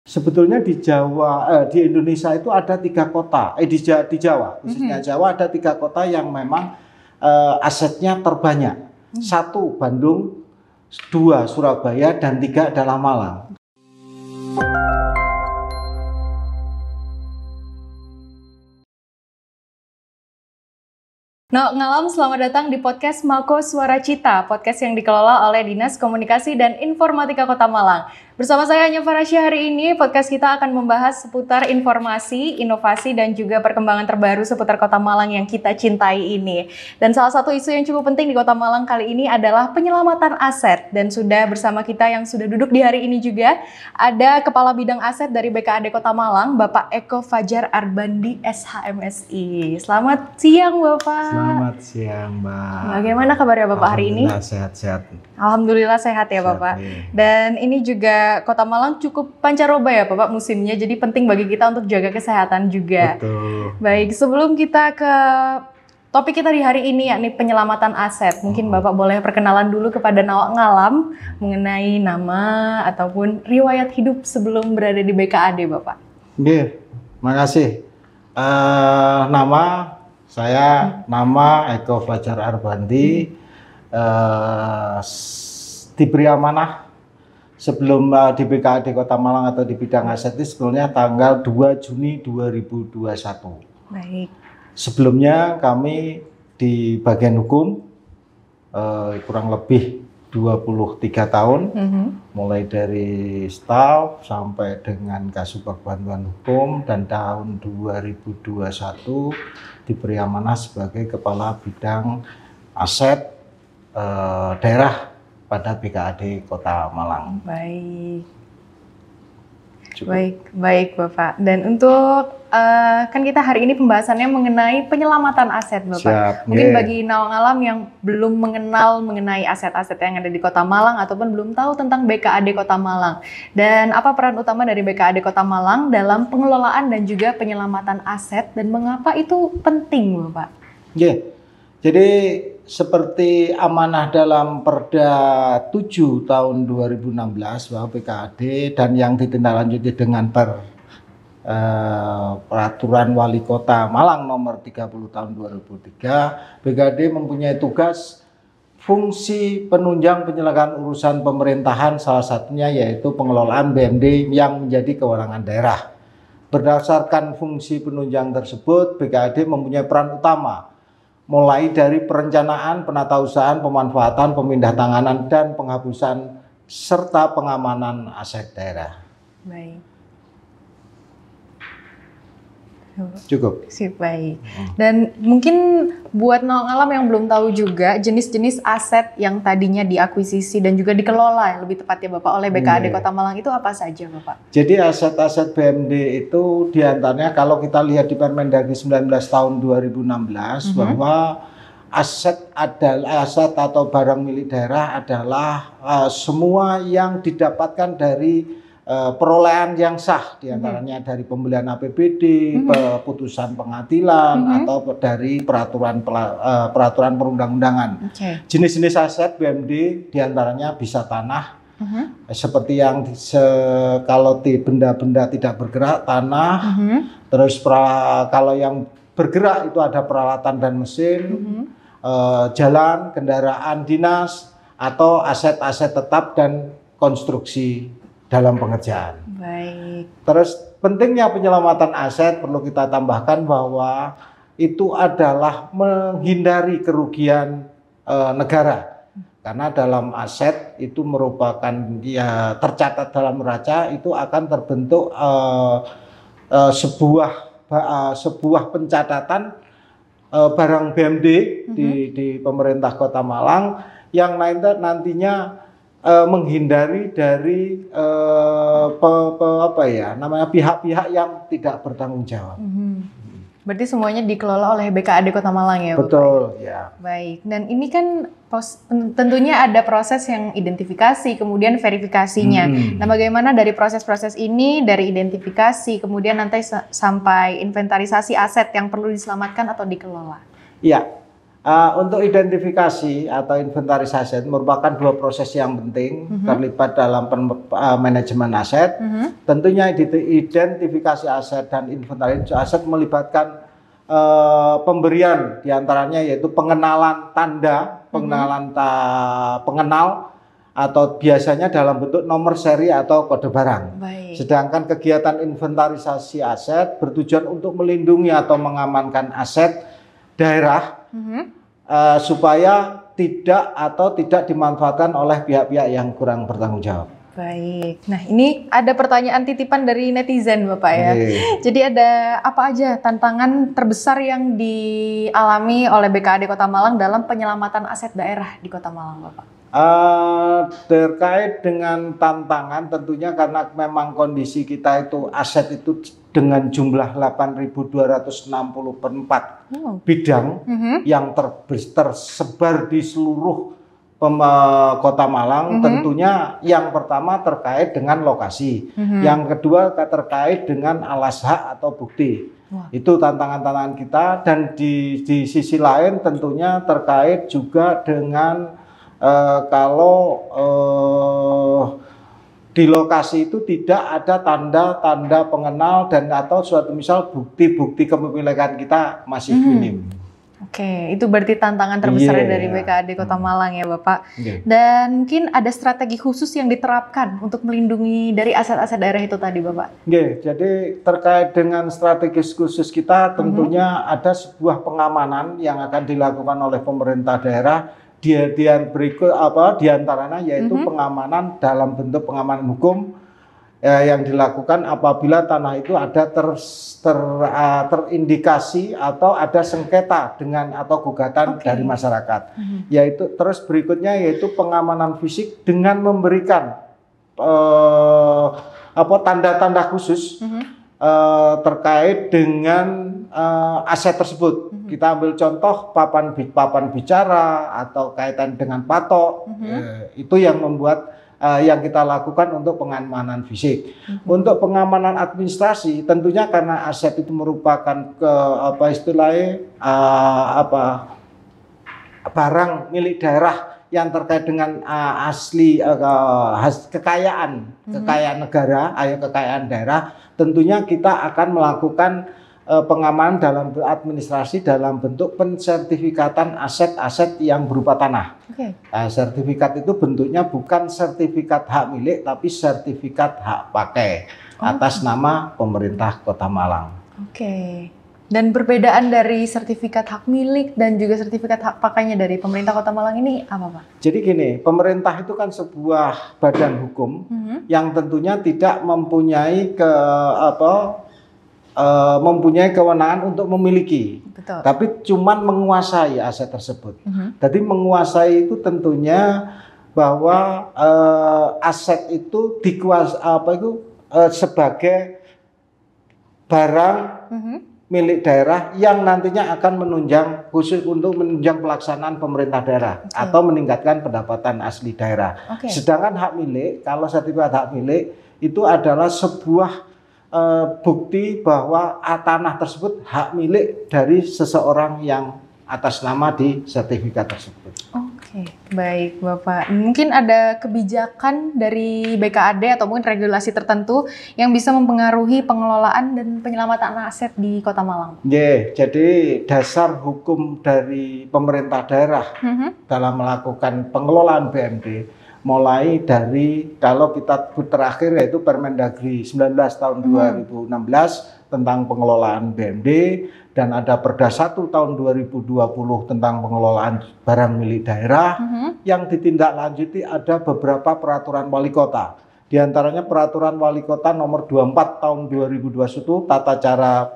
Sebetulnya di Jawa, di Indonesia itu ada 3 kota, di Jawa, khususnya Jawa ada 3 kota yang memang asetnya terbanyak. 1 Bandung, 2 Surabaya, dan 3 adalah Malang. No Ngalam, selamat datang di podcast Mako Suara Cita, podcast yang dikelola oleh Dinas Komunikasi dan Informatika Kota Malang. Bersama saya Anya Farasya, hari ini podcast kita akan membahas seputar informasi, inovasi, dan juga perkembangan terbaru seputar Kota Malang yang kita cintai ini. Dan salah satu isu yang cukup penting di Kota Malang kali ini adalah penyelamatan aset. Dan sudah bersama kita yang sudah duduk di hari ini juga, ada Kepala Bidang Aset dari BKAD Kota Malang, Bapak Eko Fajar Arbandi, SHMSI. Selamat siang, Bapak. Selamat siang, Mbak. Bagaimana kabarnya Bapak hari ini? Alhamdulillah sehat-sehat. Alhamdulillah sehat ya, Bapak. Dan ini juga Kota Malang cukup pancaroba ya, Bapak, musimnya. Jadi penting bagi kita untuk jaga kesehatan juga. Betul. Baik, sebelum kita ke topik kita di hari ini, yakni penyelamatan aset. Mungkin Bapak boleh perkenalan dulu kepada Nawak Ngalam mengenai nama ataupun riwayat hidup sebelum berada di BKAD, Bapak. Oke, makasih. Nama Eko Fajar Arbandi, diberi amanah sebelum di BKAD Kota Malang atau di bidang aset itu sebelumnya tanggal 2 Juni 2021. Baik. Sebelumnya kami di bagian hukum kurang lebih 23 tahun, mulai dari staf sampai dengan Kasubag Bantuan Hukum, dan tahun 2021 diberi amanah sebagai Kepala Bidang Aset Daerah pada BKAD Kota Malang. Baik. Cukup. Baik Bapak. Dan untuk kan kita hari ini pembahasannya mengenai penyelamatan aset, Bapak. Siap. Mungkin bagi Nawang Alam yang belum mengenal mengenai aset-aset yang ada di Kota Malang ataupun belum tahu tentang BKAD Kota Malang. Dan apa peran utama dari BKAD Kota Malang dalam pengelolaan dan juga penyelamatan aset dan mengapa itu penting, Bapak? Jadi seperti amanah dalam Perda 7 tahun 2016 bahwa BKAD dan yang ditindaklanjuti dengan Peraturan Wali Kota Malang nomor 30 tahun 2003, BKAD mempunyai tugas fungsi penunjang penyelenggaraan urusan pemerintahan, salah satunya yaitu pengelolaan BMD yang menjadi kewenangan daerah. Berdasarkan fungsi penunjang tersebut, BKAD mempunyai peran utama mulai dari perencanaan, penatausahaan, pemanfaatan, pemindahtanganan, dan penghapusan serta pengamanan aset daerah. Baik. Cukup. Sip, baik. Dan mungkin buat Nawang Alam yang belum tahu juga jenis-jenis aset yang tadinya diakuisisi dan juga dikelola lebih tepatnya Bapak oleh BKAD Kota Malang itu apa saja, Bapak? Jadi aset-aset BMD itu diantaranya kalau kita lihat di Permendagri 19 tahun 2016 bahwa aset atau barang milik daerah adalah semua yang didapatkan dari perolehan yang sah, diantaranya dari pembelian APBD, putusan pengadilan, atau dari peraturan perundang-undangan. Jenis-jenis aset BMD diantaranya bisa tanah, seperti yang kalau di benda-benda tidak bergerak, tanah, terus kalau yang bergerak itu ada peralatan dan mesin, jalan, kendaraan dinas, atau aset-aset tetap dan konstruksi dalam pengerjaan. Baik. Terus pentingnya penyelamatan aset perlu kita tambahkan bahwa itu adalah menghindari kerugian negara. Karena dalam aset itu merupakan tercatat dalam neraca itu akan terbentuk sebuah pencatatan barang BMD di pemerintah Kota Malang yang nantinya menghindari dari pihak-pihak yang tidak bertanggung jawab. Berarti semuanya dikelola oleh BKAD Kota Malang ya, Bapak? Betul, ya. Baik. Dan ini kan tentunya ada proses yang identifikasi, kemudian verifikasinya. Nah, bagaimana dari proses-proses ini, dari identifikasi, kemudian nanti sampai inventarisasi aset yang perlu diselamatkan atau dikelola? Iya. Untuk identifikasi atau inventarisasi aset merupakan dua proses yang penting terlibat dalam manajemen aset. Tentunya identifikasi aset dan inventarisasi aset melibatkan pemberian diantaranya yaitu pengenalan tanda, pengenal atau biasanya dalam bentuk nomor seri atau kode barang. Baik. Sedangkan kegiatan inventarisasi aset bertujuan untuk melindungi atau mengamankan aset daerah supaya tidak dimanfaatkan oleh pihak-pihak yang kurang bertanggung jawab. Baik. Nah, ini ada pertanyaan titipan dari netizen, Bapak ya. Jadi ada apa aja tantangan terbesar yang dialami oleh BKAD Kota Malang dalam penyelamatan aset daerah di Kota Malang, Bapak? Terkait dengan tantangan tentunya karena memang kondisi kita itu aset itu dengan jumlah 8.260 per 4 bidang yang tersebar di seluruh Kota Malang. Tentunya yang pertama terkait dengan lokasi, yang kedua terkait dengan alas hak atau bukti. Itu tantangan-tantangan kita, dan di sisi lain tentunya terkait juga dengan kalau di lokasi itu tidak ada tanda-tanda pengenal dan atau suatu misal bukti-bukti kepemilikan kita masih minim. Oke, itu berarti tantangan terbesar dari BKAD Kota Malang ya Bapak. Dan mungkin ada strategi khusus yang diterapkan untuk melindungi dari aset-aset daerah itu tadi Bapak? Jadi terkait dengan strategi khusus kita tentunya ada sebuah pengamanan yang akan dilakukan oleh pemerintah daerah. Diantaranya yaitu pengamanan dalam bentuk pengamanan hukum yang dilakukan apabila tanah itu ada terindikasi atau ada sengketa dengan atau gugatan dari masyarakat. Yaitu terus berikutnya yaitu pengamanan fisik dengan memberikan tanda-tanda khusus terkait dengan aset tersebut. Kita ambil contoh papan bicara atau kaitan dengan patok. Itu yang membuat yang kita lakukan untuk pengamanan fisik. Untuk pengamanan administrasi tentunya karena aset itu merupakan barang milik daerah yang terkait dengan kekayaan negara, kekayaan daerah, tentunya kita akan melakukan pengamanan dalam administrasi dalam bentuk pensertifikatan aset-aset yang berupa tanah. Sertifikat itu bentuknya bukan sertifikat hak milik, tapi sertifikat hak pakai atas nama pemerintah Kota Malang. Dan perbedaan dari sertifikat hak milik dan juga sertifikat hak pakainya dari pemerintah Kota Malang ini apa Pak? Jadi gini, pemerintah itu kan sebuah badan hukum yang tentunya tidak mempunyai mempunyai kewenangan untuk memiliki, tapi cuman menguasai aset tersebut. Jadi menguasai itu tentunya bahwa aset itu sebagai barang milik daerah yang nantinya akan menunjang khusus untuk menunjang pelaksanaan pemerintah daerah atau meningkatkan pendapatan asli daerah. Sedangkan hak milik, kalau sertifikat hak milik itu adalah sebuah bukti bahwa tanah tersebut hak milik dari seseorang yang atas nama di sertifikat tersebut. Baik Bapak. Mungkin ada kebijakan dari BKAD atau mungkin regulasi tertentu yang bisa mempengaruhi pengelolaan dan penyelamatan aset di Kota Malang. Jadi dasar hukum dari pemerintah daerah dalam melakukan pengelolaan BMD mulai dari kalau kita terakhir yaitu Permendagri 19 tahun 2016 tentang pengelolaan BMD, dan ada Perda 1 tahun 2020 tentang pengelolaan barang milik daerah. Yang ditindaklanjuti ada beberapa peraturan wali kota. Di antaranya peraturan wali kota nomor 24 tahun 2021 tata cara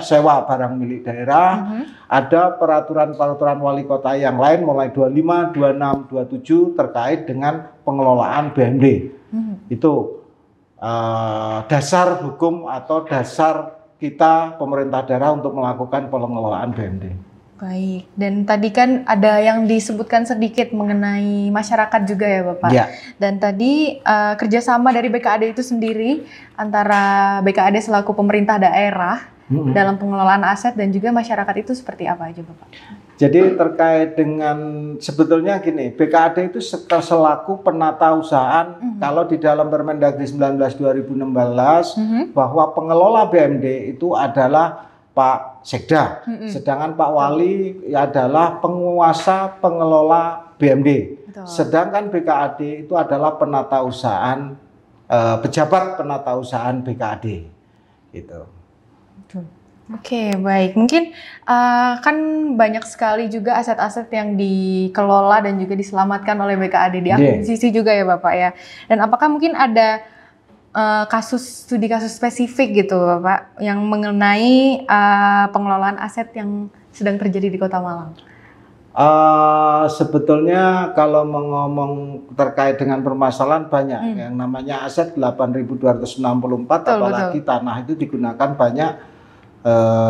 sewa barang milik daerah. Ada peraturan wali kota yang lain mulai 25, 26, 27 terkait dengan pengelolaan BMD. Itu dasar hukum atau dasar kita pemerintah daerah untuk melakukan pengelolaan BMD. Baik, dan tadi kan ada yang disebutkan sedikit mengenai masyarakat juga ya Bapak. Dan tadi kerjasama dari BKAD itu sendiri antara BKAD selaku pemerintah daerah dalam pengelolaan aset dan juga masyarakat itu seperti apa aja Bapak? Jadi terkait dengan sebetulnya gini, BKAD itu selaku penata usahaan kalau di dalam Permendagri 19 2016 bahwa pengelola BMD itu adalah Pak Sekda, sedangkan Pak Wali adalah penguasa pengelola BMD. Betul. Sedangkan BKAD itu adalah penata usahaan pejabat penata usahaan BKAD gitu. Oke, baik. Mungkin kan banyak sekali juga aset-aset yang dikelola dan juga diselamatkan oleh BKAD di akuisisi juga ya Bapak ya. Dan apakah mungkin ada studi kasus spesifik gitu Bapak yang mengenai pengelolaan aset yang sedang terjadi di Kota Malang? Sebetulnya kalau ngomong terkait dengan permasalahan banyak yang namanya aset 8.264 apalagi tanah itu digunakan banyak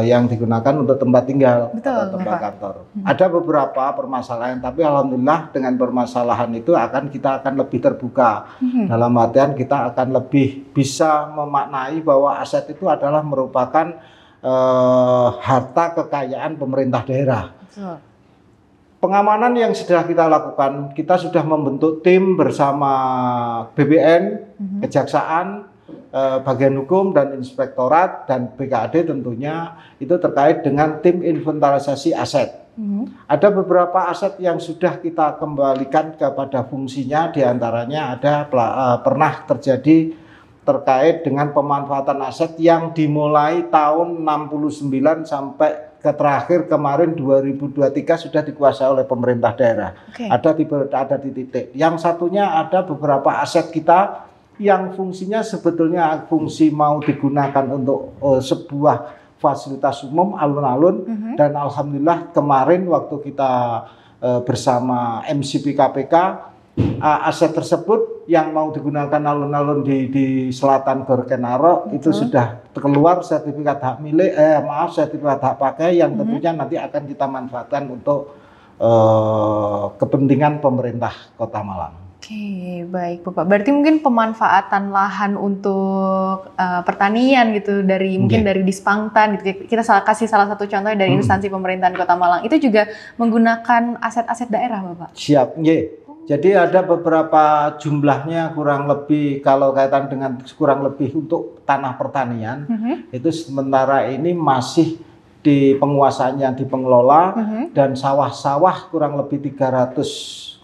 yang digunakan untuk tempat tinggal atau tempat kantor. Ada beberapa permasalahan tapi alhamdulillah dengan permasalahan itu kita akan lebih terbuka. Dalam artian kita akan lebih bisa memaknai bahwa aset itu adalah merupakan harta kekayaan pemerintah daerah. Pengamanan yang sudah kita lakukan, kita sudah membentuk tim bersama BBN, Kejaksaan, bagian hukum dan inspektorat dan BKAD tentunya itu terkait dengan tim inventarisasi aset. Ada beberapa aset yang sudah kita kembalikan kepada fungsinya, diantaranya ada pernah terjadi terkait dengan pemanfaatan aset yang dimulai tahun 69 sampai terakhir kemarin 2023 sudah dikuasai oleh pemerintah daerah. Ada di titik. Yang satunya ada beberapa aset kita yang fungsinya sebetulnya fungsi mau digunakan untuk sebuah fasilitas umum alun-alun dan alhamdulillah kemarin waktu kita bersama MCP KPK aset tersebut yang mau digunakan alun-alun di selatan Gor Kenaro itu sudah keluar sertifikat hak milik sertifikat hak pakai yang tentunya nanti akan kita manfaatkan untuk kepentingan pemerintah Kota Malang. Oke, baik Bapak. Berarti mungkin pemanfaatan lahan untuk pertanian gitu mungkin dari Dispangtan gitu. Kita kasih salah satu contoh dari instansi pemerintahan Kota Malang itu juga menggunakan aset-aset daerah, Bapak. Siap, Jadi ada beberapa jumlahnya kurang lebih kalau kaitan dengan kurang lebih untuk tanah pertanian itu sementara ini masih di penguasaannya di pengelola dan sawah-sawah kurang lebih 300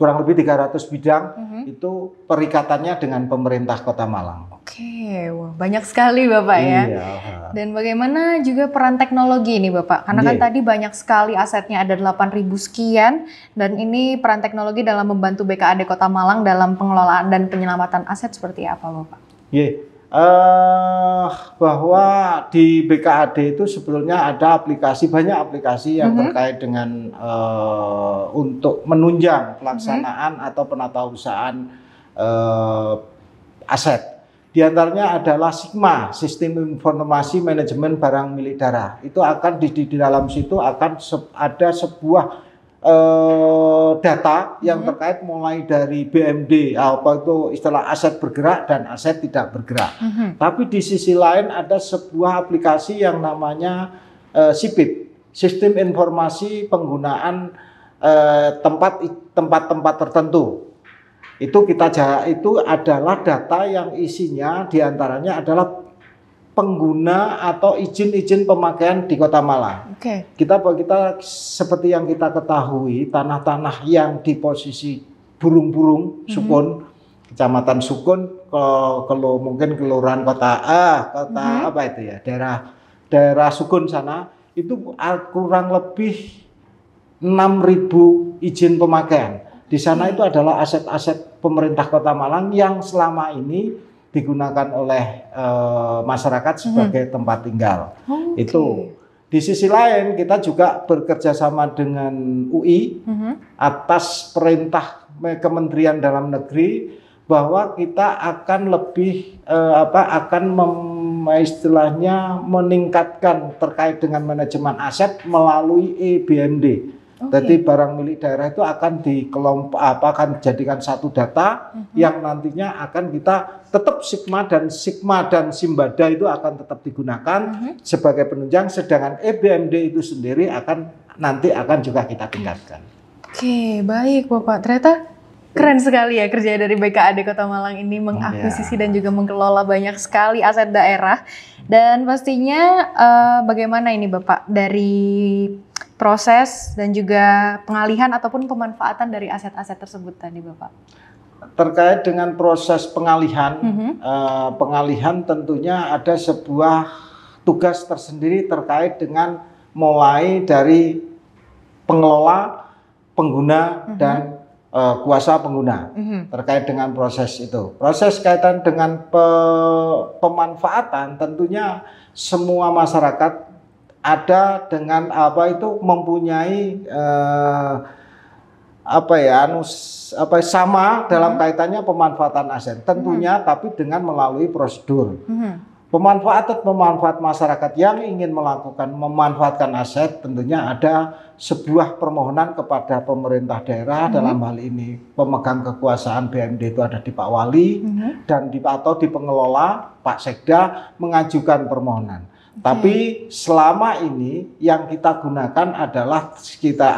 bidang itu perikatannya dengan pemerintah Kota Malang. Oke, wah, banyak sekali Bapak ya. Dan bagaimana juga peran teknologi ini Bapak? Karena kan tadi banyak sekali asetnya ada 8.000 sekian dan ini peran teknologi dalam membantu BKAD Kota Malang dalam pengelolaan dan penyelamatan aset seperti apa Bapak? Bahwa di BKAD itu sebetulnya ada banyak aplikasi yang terkait dengan untuk menunjang pelaksanaan atau penatausahaan aset. Di antaranya adalah SIGMA, Sistem Informasi Manajemen Barang Milik Daerah. Itu akan di dalam situ akan ada sebuah data yang terkait mulai dari BMD, apa itu istilah aset bergerak dan aset tidak bergerak. Tapi di sisi lain ada sebuah aplikasi yang namanya SIPIP, Sistem Informasi Penggunaan tempat-tempat tertentu. Itu adalah data yang isinya diantaranya adalah pengguna atau izin-izin pemakaian di Kota Malang. Kita seperti yang kita ketahui tanah-tanah yang di posisi burung-burung Sukun, Kecamatan Sukun, kalau mungkin kelurahan apa itu ya, daerah Sukun sana itu kurang lebih 6.000 izin pemakaian. Di sana itu adalah aset-aset pemerintah Kota Malang yang selama ini digunakan oleh masyarakat sebagai tempat tinggal. Itu. Di sisi lain kita juga bekerja sama dengan UI atas perintah Kementerian Dalam Negeri bahwa kita akan lebih istilahnya meningkatkan terkait dengan manajemen aset melalui EBMD. Jadi barang milik daerah itu akan akan dijadikan satu data yang nantinya akan kita tetap Sigma dan Simbada itu akan tetap digunakan sebagai penunjang, sedangkan EBMD itu sendiri nanti akan juga kita tingkatkan. Oke, baik Bapak. Ternyata keren sekali ya kerja dari BKAD Kota Malang ini mengakuisisi dan juga mengelola banyak sekali aset daerah. Dan pastinya bagaimana ini Bapak dari proses dan juga pengalihan ataupun pemanfaatan dari aset-aset tersebut tadi Bapak? Terkait dengan proses pengalihan, pengalihan tentunya ada sebuah tugas tersendiri terkait dengan mulai dari pengelola, pengguna, dan kuasa pengguna terkait dengan proses itu. Proses kaitan dengan pemanfaatan tentunya semua masyarakat ada dengan mempunyai sama dalam kaitannya pemanfaatan aset tentunya, tapi dengan melalui prosedur. Pemanfaat masyarakat yang ingin memanfaatkan aset tentunya ada sebuah permohonan kepada pemerintah daerah, dalam hal ini pemegang kekuasaan BMD itu ada di Pak Wali dan atau di pengelola Pak Sekda mengajukan permohonan. Tapi selama ini yang kita gunakan adalah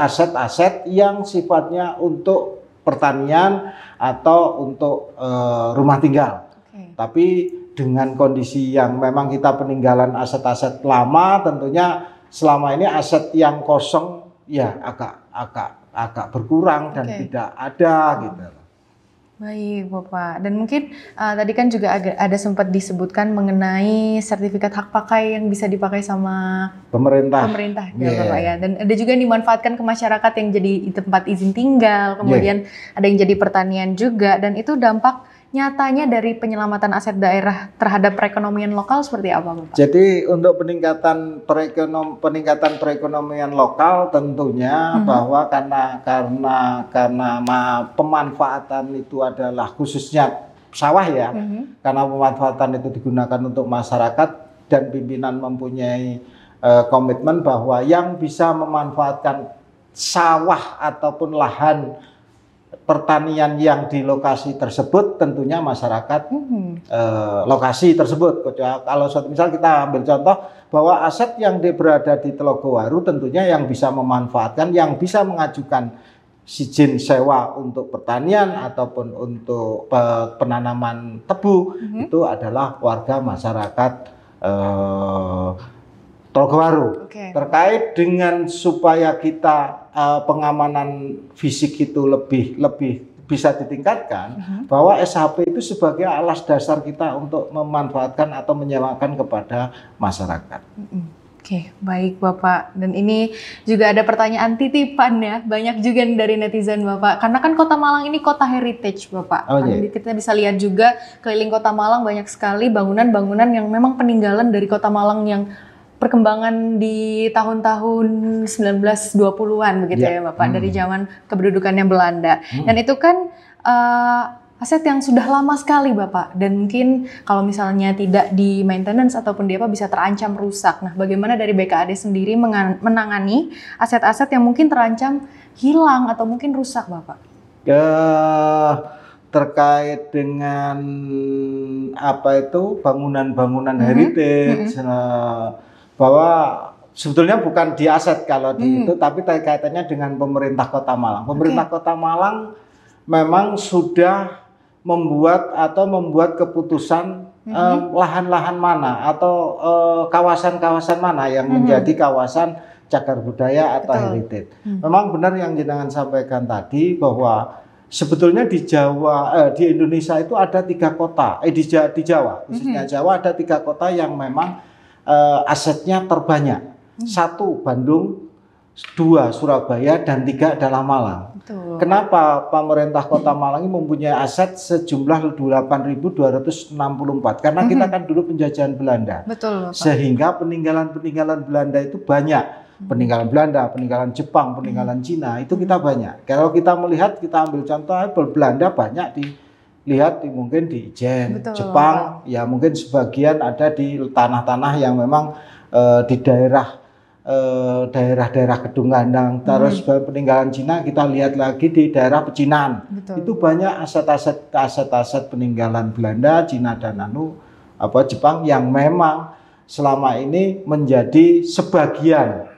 aset-aset yang sifatnya untuk pertanian atau untuk rumah tinggal. Tapi dengan kondisi yang memang kita peninggalan aset-aset lama, tentunya selama ini aset yang kosong ya agak berkurang dan tidak ada gitu. Baik Bapak, dan mungkin tadi kan juga ada sempat disebutkan mengenai sertifikat hak pakai yang bisa dipakai sama pemerintah ya Bapak ya, dan ada juga yang dimanfaatkan ke masyarakat yang jadi tempat izin tinggal, kemudian ada yang jadi pertanian juga, dan itu dampak nyatanya dari penyelamatan aset daerah terhadap perekonomian lokal seperti apa Bapak? Jadi untuk peningkatan perekonomian lokal tentunya bahwa karena pemanfaatan itu adalah khususnya sawah ya, karena pemanfaatan itu digunakan untuk masyarakat dan pimpinan mempunyai komitmen bahwa yang bisa memanfaatkan sawah ataupun lahan pertanian yang di lokasi tersebut tentunya masyarakat lokasi tersebut. Kalau misal kita ambil contoh bahwa aset yang berada di Telogowaru tentunya yang bisa memanfaatkan, yang bisa mengajukan izin sewa untuk pertanian ataupun untuk penanaman tebu itu adalah warga masyarakat Telogowaru. Terkait dengan supaya kita pengamanan fisik itu lebih bisa ditingkatkan, bahwa SHP itu sebagai alas dasar kita untuk memanfaatkan atau menyewakan kepada masyarakat. Oke, baik Bapak. Dan ini juga ada pertanyaan titipan ya, banyak juga dari netizen Bapak. Karena kan Kota Malang ini kota heritage Bapak. Kita bisa lihat juga keliling Kota Malang banyak sekali bangunan-bangunan yang memang peninggalan dari Kota Malang yang perkembangan di tahun-tahun 1920-an begitu ya Bapak, dari zaman keberdukannya Belanda. Dan itu kan aset yang sudah lama sekali Bapak, dan mungkin kalau misalnya tidak di maintenance ataupun bisa terancam rusak. Nah, bagaimana dari BKAD sendiri menangani aset-aset yang mungkin terancam hilang atau mungkin rusak Bapak? Terkait dengan bangunan-bangunan heritage, bahwa sebetulnya bukan di aset kalau di itu, tapi kaitannya dengan pemerintah Kota Malang. Pemerintah Kota Malang memang sudah membuat keputusan lahan-lahan mana atau kawasan-kawasan mana yang menjadi kawasan cagar budaya atau heritage. Memang benar yang jenengan sampaikan tadi bahwa sebetulnya di Indonesia itu ada 3 kota, di Jawa, khususnya Jawa ada 3 kota yang memang asetnya terbanyak. 1 Bandung, 2 Surabaya, dan 3 adalah Malang. Kenapa pemerintah Kota Malang ini mempunyai aset sejumlah 8.264? Karena kita kan dulu penjajahan Belanda. Sehingga peninggalan-peninggalan Belanda itu banyak. Peninggalan Belanda, peninggalan Jepang, peninggalan Cina, itu kita banyak. Kalau kita melihat, kita ambil contoh Belanda banyak mungkin di Ijen, Jepang, ya mungkin sebagian ada di tanah-tanah yang memang di daerah daerah-daerah Gedung Gandang, terus peninggalan Cina kita lihat lagi di daerah Pecinan. Betul. Itu banyak aset-aset peninggalan Belanda, Cina dan Jepang yang memang selama ini menjadi sebagian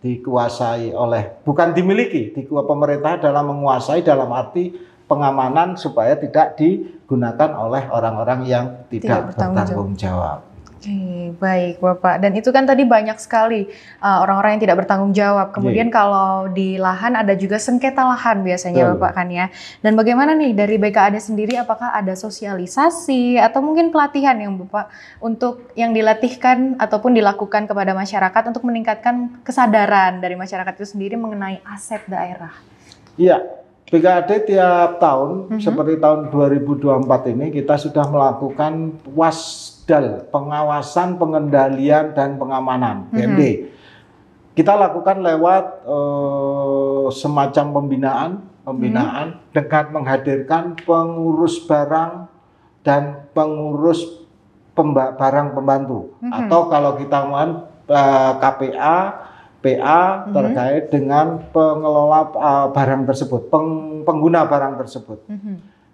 dikuasai oleh, bukan dimiliki, pemerintah dalam menguasai dalam arti pengamanan supaya tidak digunakan oleh orang-orang yang tidak bertanggung jawab. Oke, baik Bapak. Dan itu kan tadi banyak sekali orang-orang yang tidak bertanggung jawab. Kemudian kalau di lahan ada juga sengketa lahan biasanya Bapak kan ya. Dan bagaimana nih dari BKAD sendiri, apakah ada sosialisasi atau mungkin pelatihan yang Bapak untuk yang dilatihkan ataupun dilakukan kepada masyarakat untuk meningkatkan kesadaran dari masyarakat itu sendiri mengenai aset daerah? Iya, BKAD tiap tahun seperti tahun 2024 ini kita sudah melakukan pengawasan, pengendalian, dan pengamanan (PMD). Kita lakukan lewat semacam pembinaan dengan menghadirkan pengurus barang dan pengurus barang pembantu, atau kalau kita mau KPA, PA terkait dengan pengelola barang tersebut, pengguna barang tersebut.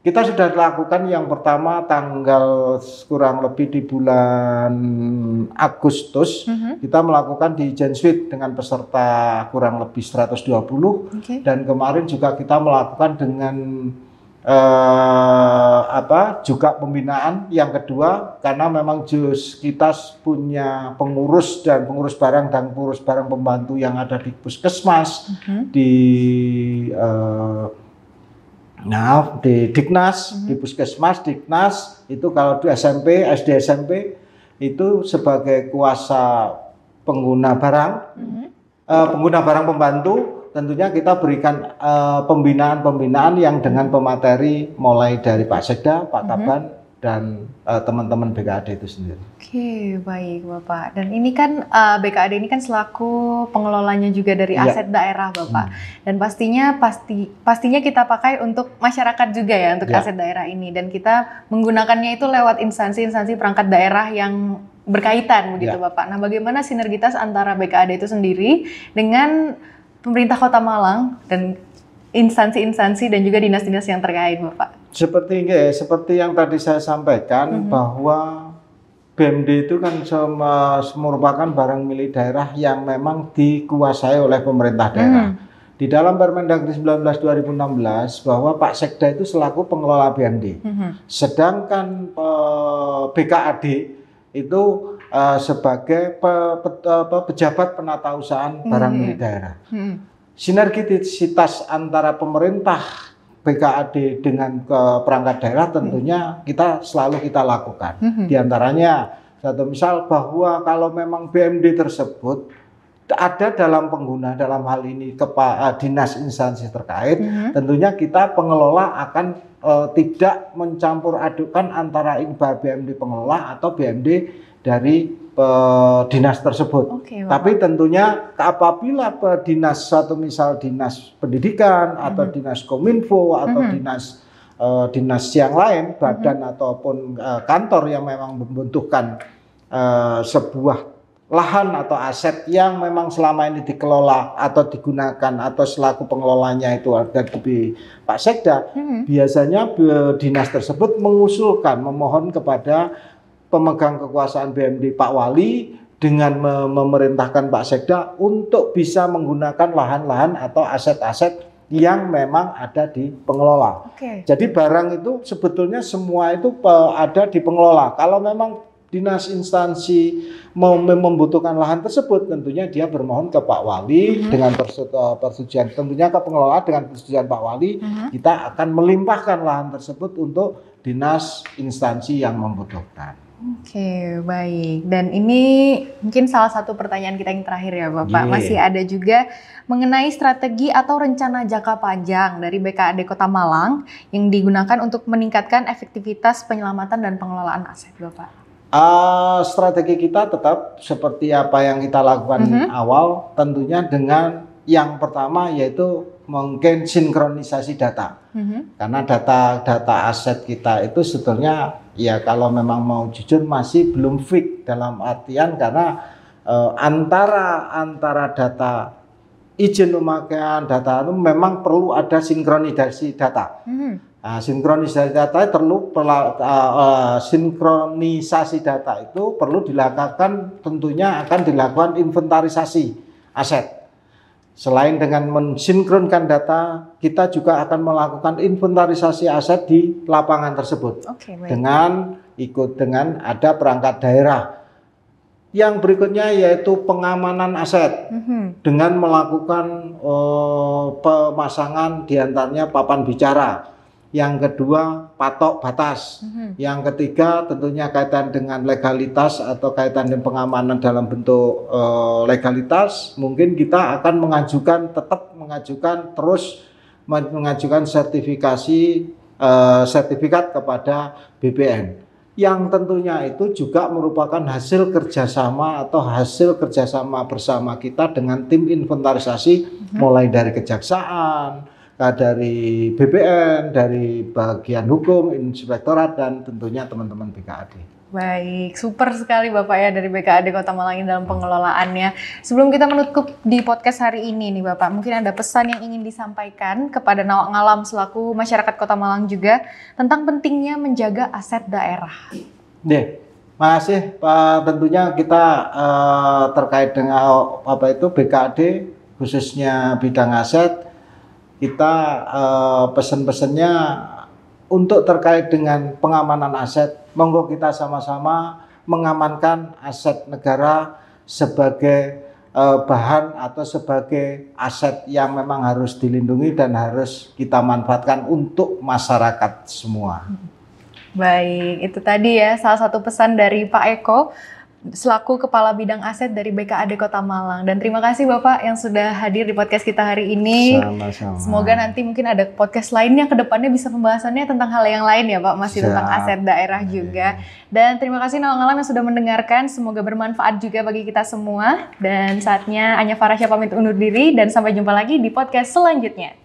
Kita sudah lakukan yang pertama tanggal kurang lebih di bulan Agustus. Kita melakukan di Jensweet dengan peserta kurang lebih 120. Dan kemarin juga kita melakukan dengan juga pembinaan yang kedua, karena memang kita punya pengurus barang dan pengurus barang pembantu yang ada di puskesmas, di Diknas, di puskesmas, Diknas, itu kalau di SMP, SD SMP itu sebagai kuasa pengguna barang, pengguna barang pembantu, tentunya kita berikan pembinaan yang dengan pemateri mulai dari Pak Sekda, Pak Kaban, dan teman-teman BKAD itu sendiri. Oke, baik Bapak. Dan ini kan BKAD ini kan selaku pengelolanya juga dari aset daerah Bapak. Dan pastinya kita pakai untuk masyarakat juga ya, untuk aset daerah ini. Dan kita menggunakannya itu lewat instansi-instansi perangkat daerah yang berkaitan begitu Bapak. Nah, bagaimana sinergitas antara BKAD itu sendiri dengan pemerintah Kota Malang dan instansi-instansi dan juga dinas-dinas yang terkait Bapak? Seperti yang tadi saya sampaikan, bahwa BMD itu kan merupakan barang milik daerah yang memang dikuasai oleh pemerintah daerah. Di dalam Permendagri 19 2016 bahwa Pak Sekda itu selaku pengelola BMD. Sedangkan BKAD itu sebagai pejabat penatausahaan barang milik daerah. Sinergisitas antara pemerintah BKAD dengan perangkat daerah tentunya selalu kita lakukan. Di antaranya satu misal bahwa kalau memang BMD tersebut ada dalam pengguna, dalam hal ini dinas instansi terkait, tentunya kita pengelola akan tidak mencampur adukan antara BMD pengelola atau BMD dari dinas tersebut. Tapi tentunya apabila dinas misal dinas pendidikan atau dinas kominfo atau dinas yang lain, badan ataupun kantor yang memang membutuhkan sebuah lahan atau aset yang memang selama ini dikelola atau digunakan atau selaku pengelolanya itu ada di Pak Sekda, biasanya dinas tersebut memohon kepada pemegang kekuasaan BMD Pak Wali dengan memerintahkan Pak Sekda untuk bisa menggunakan lahan-lahan atau aset-aset yang memang ada di pengelola. Jadi barang itu sebetulnya semua itu ada di pengelola. Kalau memang dinas instansi membutuhkan lahan tersebut, tentunya dia bermohon ke Pak Wali dengan persetujuan, tentunya ke pengelola dengan persetujuan Pak Wali, kita akan melimpahkan lahan tersebut untuk dinas instansi yang membutuhkan. Oke, baik. Dan ini mungkin salah satu pertanyaan kita yang terakhir ya Bapak. Masih ada juga mengenai strategi atau rencana jangka panjang dari BKAD Kota Malang yang digunakan untuk meningkatkan efektivitas penyelamatan dan pengelolaan aset Bapak. Strategi kita tetap seperti apa yang kita lakukan awal, tentunya dengan yang pertama yaitu mungkin sinkronisasi data. Karena data aset kita itu sebetulnya ya kalau memang mau jujur masih belum fix, dalam artian karena antara data izin pemakaian data itu memang perlu ada sinkronisasi data. Nah, sinkronisasi data sinkronisasi data itu perlu dilakukan, tentunya akan dilakukan inventarisasi aset. Selain dengan mensinkronkan data, kita juga akan melakukan inventarisasi aset di lapangan tersebut. Dengan ada perangkat daerah. Yang berikutnya yaitu pengamanan aset dengan melakukan pemasangan diantaranya papan bicara. Yang kedua patok batas. Yang ketiga tentunya kaitan dengan legalitas atau kaitan dengan pengamanan dalam bentuk legalitas. Mungkin kita akan tetap mengajukan sertifikat kepada BPN. Yang tentunya itu juga merupakan hasil kerjasama bersama kita dengan tim inventarisasi mulai dari kejaksaan, dari BPN, dari bagian hukum, inspektorat, dan tentunya teman-teman BKAD. Baik, super sekali Bapak ya dari BKAD Kota Malang ini dalam pengelolaannya. Sebelum kita menutup di podcast hari ini nih Bapak, mungkin ada pesan yang ingin disampaikan kepada Nawak Ngalam selaku masyarakat Kota Malang juga tentang pentingnya menjaga aset daerah. Makasih Pak. Tentunya kita terkait dengan BKAD khususnya bidang aset, kita pesan-pesannya untuk terkait dengan pengamanan aset, monggo kita sama-sama mengamankan aset negara sebagai bahan atau sebagai aset yang memang harus dilindungi dan harus kita manfaatkan untuk masyarakat semua. Baik, itu tadi ya salah satu pesan dari Pak Eko selaku Kepala Bidang Aset dari BKAD Kota Malang. Dan terima kasih Bapak yang sudah hadir di podcast kita hari ini. Sama-sama. Semoga nanti mungkin ada podcast lainnya ke depannya bisa pembahasannya tentang hal yang lain ya Pak, masih tentang aset daerah juga. Dan terima kasih Nawak Ngalam yang sudah mendengarkan, semoga bermanfaat juga bagi kita semua. Dan saatnya Anya Farasya pamit undur diri dan sampai jumpa lagi di podcast selanjutnya.